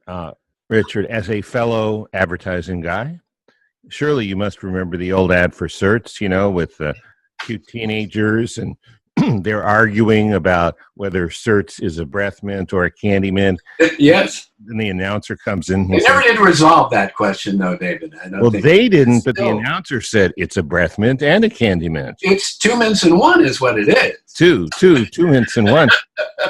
Uh, Richard, as a fellow advertising guy, surely you must remember the old ad for certs, with the cute teenagers and they're arguing about whether certs is a breath mint or a candy mint. Yes. Then the announcer comes in. They never did resolve that question, though, David. I don't think they didn't, but the announcer said it's a breath mint and a candy mint. It's 2 mints in one is what it is. Two mints in one.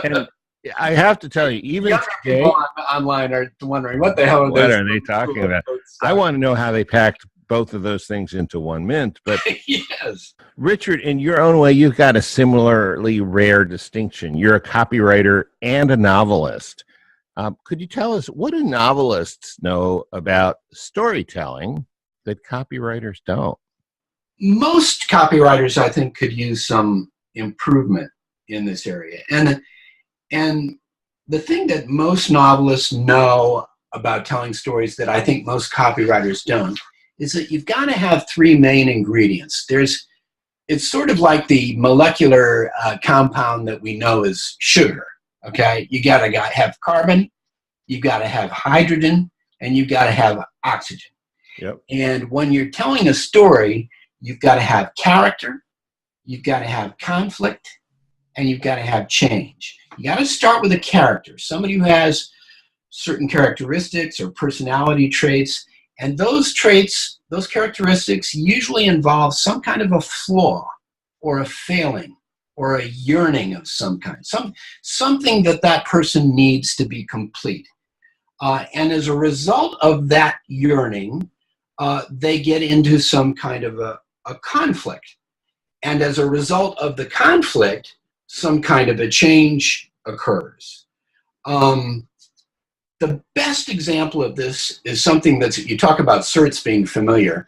And I have to tell you, even today, people online are wondering what the hell are they talking about. I want to know how they packed both of those things into one mint. But yes, Richard, in your own way, you've got a similarly rare distinction. You're a copywriter and a novelist. Could you tell us, what do novelists know about storytelling that copywriters don't? Most copywriters, I think, could use some improvement in this area. And the thing that most novelists know about telling stories that I think most copywriters don't is that you've got to have three main ingredients. It's sort of like the molecular compound that we know is sugar, okay? You got to have carbon, you got to have hydrogen, and you got to have oxygen. Yep. And when you're telling a story, you've got to have character, you've got to have conflict, and you've got to have change. You got to start with a character, somebody who has certain characteristics or personality traits, and those traits, those characteristics usually involve some kind of a flaw or a failing or a yearning of some kind, something that person needs to be complete. And as a result of that yearning, they get into some kind of a conflict. And as a result of the conflict, some kind of a change occurs. The best example of this is something you talk about certs being familiar,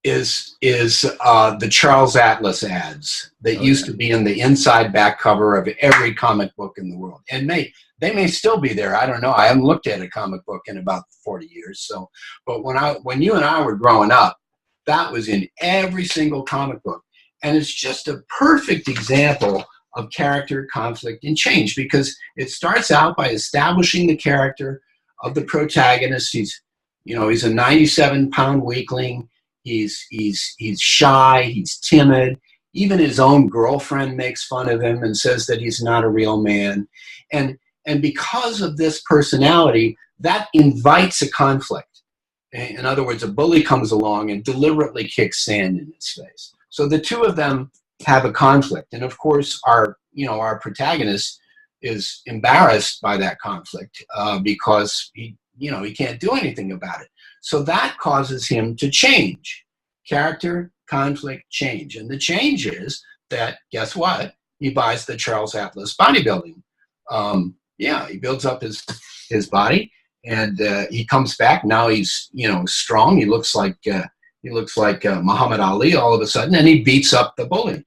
is the Charles Atlas ads that used to be in the inside back cover of every comic book in the world. And they may still be there. I don't know. I haven't looked at a comic book in about 40 years. So, but when you and I were growing up, that was in every single comic book. And it's just a perfect example of character, conflict, and change, because it starts out by establishing the character of the protagonist. He's a 97-pound weakling. He's shy. He's timid. Even his own girlfriend makes fun of him and says that he's not a real man. And because of this personality, that invites a conflict. In other words, a bully comes along and deliberately kicks sand in his face. So the two of them have a conflict. And of course, our protagonist is embarrassed by that conflict because he can't do anything about it. So that causes him to change. Character, conflict, change. And the change is that, guess what? He buys the Charles Atlas bodybuilding. He builds up his body, and he comes back. Now he's strong. He looks like Muhammad Ali all of a sudden, and he beats up the bully.